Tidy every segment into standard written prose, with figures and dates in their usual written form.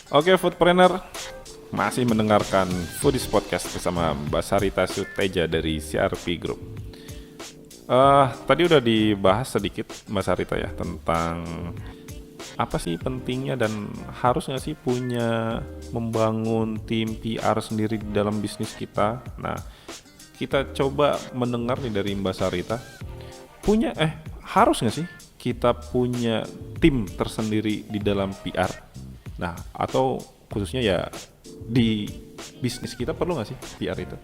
Oke, Foodpreneur, masih mendengarkan Foodies Podcast bersama Mbak Sarita Suteja dari CRP Group. Tadi udah dibahas sedikit Mbak Sarita ya tentang apa sih pentingnya dan harus nggak sih punya membangun tim PR sendiri di dalam bisnis kita. Nah, kita coba mendengar nih dari Mbak Sarita, harus nggak sih kita punya tim tersendiri di dalam PR? Nah, atau khususnya ya di bisnis kita perlu nggak sih PR itu?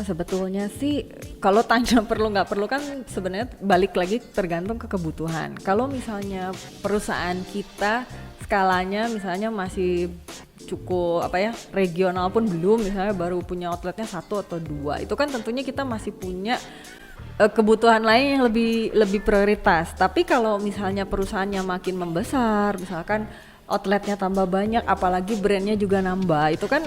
Sebetulnya sih kalau tanya perlu nggak perlu kan sebenarnya balik lagi tergantung ke kebutuhan. Kalau misalnya perusahaan kita skalanya misalnya masih cukup regional pun belum, misalnya baru punya outletnya 1 atau 2, itu kan tentunya kita masih punya kebutuhan lain yang lebih prioritas. Tapi kalau misalnya perusahaannya makin membesar, misalkan outletnya tambah banyak, apalagi brandnya juga nambah, itu kan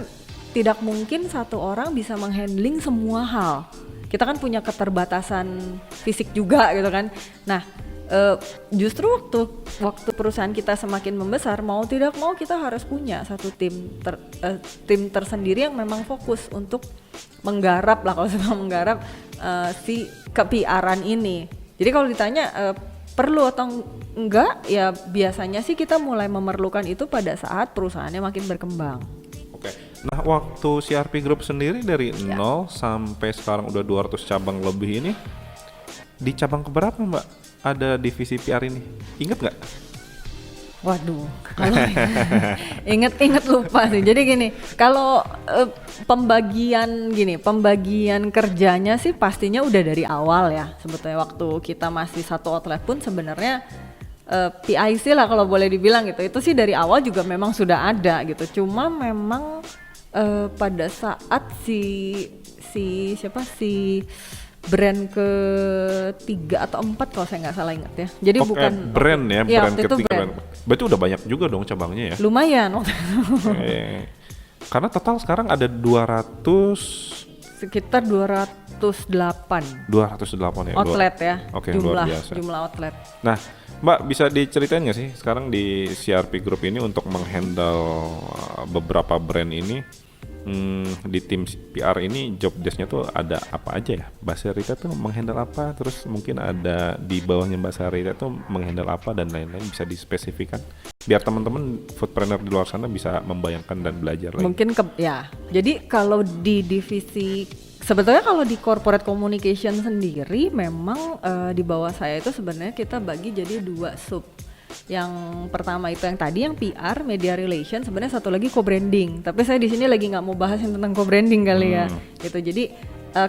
tidak mungkin satu orang bisa menghandling semua hal. Kita kan punya keterbatasan fisik juga gitu kan. Nah, justru waktu perusahaan kita semakin membesar, mau tidak mau kita harus punya satu tim tersendiri yang memang fokus untuk menggarap lah, kalau saya menggarap si ke-PR-an ini. Jadi kalau ditanya perlu atau enggak, ya biasanya sih kita mulai memerlukan itu pada saat perusahaannya makin berkembang. Oke. Nah, waktu CRP Group sendiri dari 0 sampai sekarang udah 200 cabang lebih ini, di cabang keberapa Mbak ada divisi PR ini? Ingat nggak? Waduh, kalau inget lupa sih. Jadi gini, kalau pembagian kerjanya sih pastinya udah dari awal ya. Sebetulnya waktu kita masih satu outlet pun sebenarnya PIC lah kalau boleh dibilang gitu. Itu sih dari awal juga memang sudah ada gitu. Cuma memang pada saat si brand ke-3 atau 4 kalau saya nggak salah ingat ya. Jadi bukan brand ya, brand ketiga. brand. Berarti udah banyak juga dong cabangnya ya? Lumayan waktu itu. Karena total sekarang ada Sekitar 208 ya. outlet ya. Oke, luar biasa. Jumlah outlet. Nah, Mbak bisa diceritain nggak sih sekarang di CRP Group ini untuk menghandle beberapa brand ini, di tim PR ini job desk-nya tuh ada apa aja ya? Mbak Sarita tuh menghandle apa? Terus mungkin ada di bawahnya Mbak Sarita tuh menghandle apa dan lain-lain, bisa dispesifikan biar teman-teman foodpreneur di luar sana bisa membayangkan dan belajar lagi. Mungkin jadi kalau di divisi, sebetulnya kalau di corporate communication sendiri memang di bawah saya itu sebenarnya kita bagi jadi 2 sub. Yang pertama itu yang tadi yang PR, media relation, sebenarnya satu lagi co-branding. Tapi saya di sini lagi nggak mau bahas yang tentang co-branding kali ya. Gitu. Jadi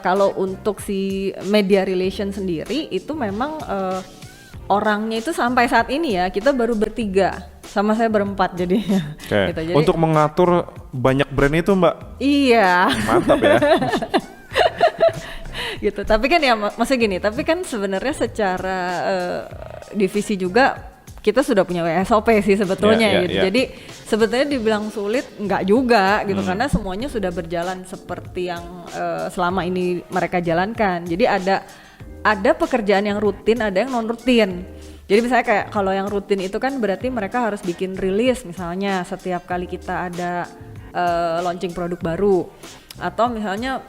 kalau untuk si media relation sendiri itu memang orangnya itu sampai saat ini ya kita baru bertiga, sama saya berempat jadinya. Okay. Gitu. Jadi, untuk mengatur banyak brand itu Mbak. Iya. Mantap ya. Gitu. Tapi kan ya maksudnya gini, tapi kan sebenarnya secara divisi juga kita sudah punya SOP sih sebetulnya gitu. Jadi sebetulnya dibilang sulit enggak juga gitu, karena semuanya sudah berjalan seperti yang selama ini mereka jalankan. Jadi ada pekerjaan yang rutin, ada yang non rutin. Jadi misalnya kayak kalau yang rutin itu kan berarti mereka harus bikin rilis misalnya setiap kali kita ada launching produk baru, atau misalnya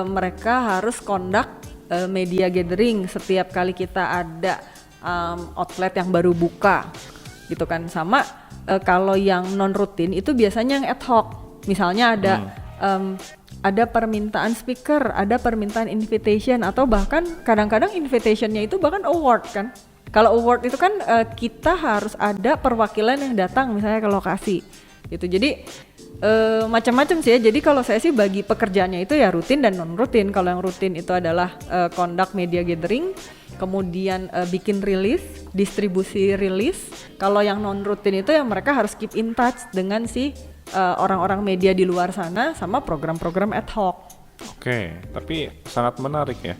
mereka harus conduct media gathering setiap kali kita ada outlet yang baru buka gitu kan. Sama kalau yang non rutin itu biasanya yang ad hoc, misalnya ada permintaan speaker, ada permintaan invitation, atau bahkan kadang-kadang invitationnya itu bahkan award kan. Kalau award itu kan kita harus ada perwakilan yang datang misalnya ke lokasi gitu. Jadi macam-macam sih ya. Jadi kalau saya sih bagi pekerjaannya itu ya rutin dan non rutin. Kalau yang rutin itu adalah conduct media gathering, kemudian bikin rilis, distribusi rilis. Kalau yang non rutin itu yang mereka harus keep in touch dengan si orang-orang media di luar sana sama program-program ad hoc. Oke, tapi sangat menarik ya.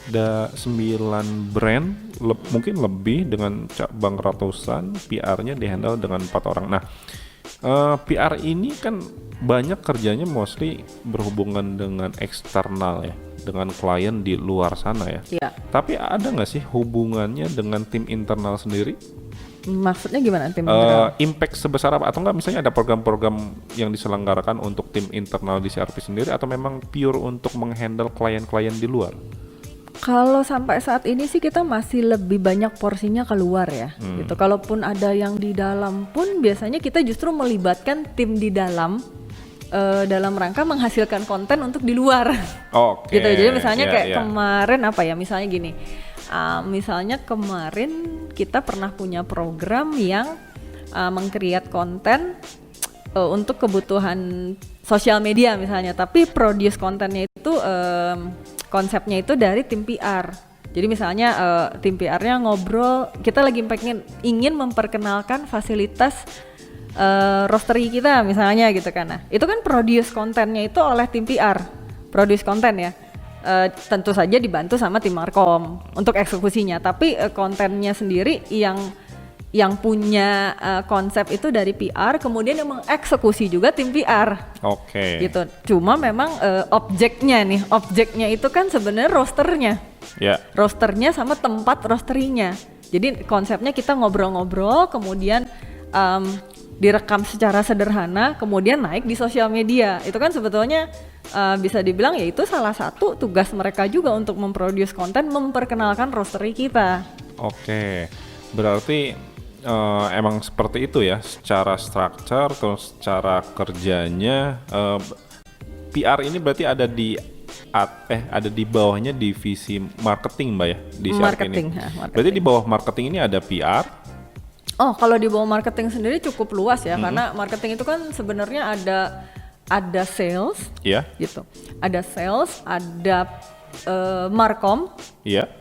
Ada 9 brand, mungkin lebih dengan cabang ratusan, PR-nya dihandle dengan 4 orang. Nah, PR ini kan banyak kerjanya mostly berhubungan dengan eksternal ya, dengan klien di luar sana ya. Iya. Tapi ada nggak sih hubungannya dengan tim internal sendiri? Maksudnya gimana tim internal? Impact sebesar apa? Atau enggak misalnya ada program-program yang diselenggarakan untuk tim internal di CRP sendiri atau memang pure untuk menghandle klien-klien di luar? Kalau sampai saat ini sih kita masih lebih banyak porsinya keluar ya, gitu. Kalaupun ada yang di dalam pun biasanya kita justru melibatkan tim di dalam rangka menghasilkan konten untuk di luar. Oke. Gitu. Jadi misalnya kemarin apa ya? Misalnya gini. Misalnya kemarin kita pernah punya program yang meng-create konten untuk kebutuhan sosial media misalnya, tapi produce kontennya itu konsepnya itu dari tim PR. Jadi misalnya tim PR-nya ngobrol, kita lagi ingin memperkenalkan fasilitas roastery kita misalnya gitu kan. Nah, itu kan produce kontennya itu oleh tim PR, produce konten ya. Tentu saja dibantu sama tim markom untuk eksekusinya, tapi kontennya sendiri yang punya konsep itu dari PR, kemudian yang mengeksekusi juga tim PR. Oke. Gitu. Cuma memang objeknya itu kan sebenarnya roasternya. Ya. Roasternya sama tempat roasterinya. Jadi konsepnya kita ngobrol-ngobrol, kemudian direkam secara sederhana, kemudian naik di sosial media. Itu kan sebetulnya bisa dibilang ya itu salah satu tugas mereka juga untuk memproduce konten, memperkenalkan roastery kita. Oke, berarti emang seperti itu ya, secara structure terus secara kerjanya. PR ini berarti ada di bawahnya divisi marketing, Mbak ya, di CRP ini. Marketing. Berarti di bawah marketing ini ada PR. Oh, kalau di bawah marketing sendiri cukup luas ya, karena marketing itu kan sebenarnya ada sales, gitu. Ada sales, ada markom,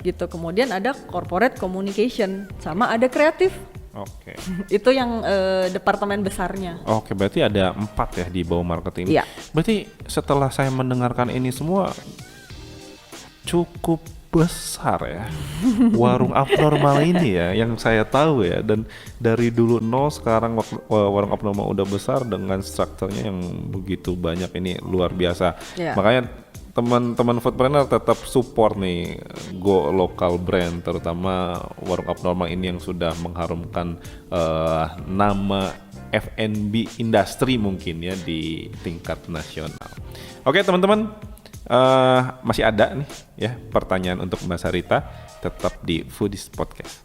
gitu. Kemudian ada corporate communication, sama ada kreatif. Oke. Itu yang departemen besarnya. Oke, berarti ada 4 ya di bawah marketing. Iya. Berarti setelah saya mendengarkan ini semua cukup besar ya warung abnormal ini ya, yang saya tahu ya, dan dari dulu nol sekarang warung abnormal udah besar dengan strukturnya yang begitu banyak, ini luar biasa. Makanya teman-teman foodpreneur tetap support nih go local brand, terutama warung abnormal ini yang sudah mengharumkan nama F&B industri mungkin ya di tingkat nasional. Oke teman-teman, masih ada nih ya pertanyaan untuk Mbak Sarita, tetap di Foodies Podcast.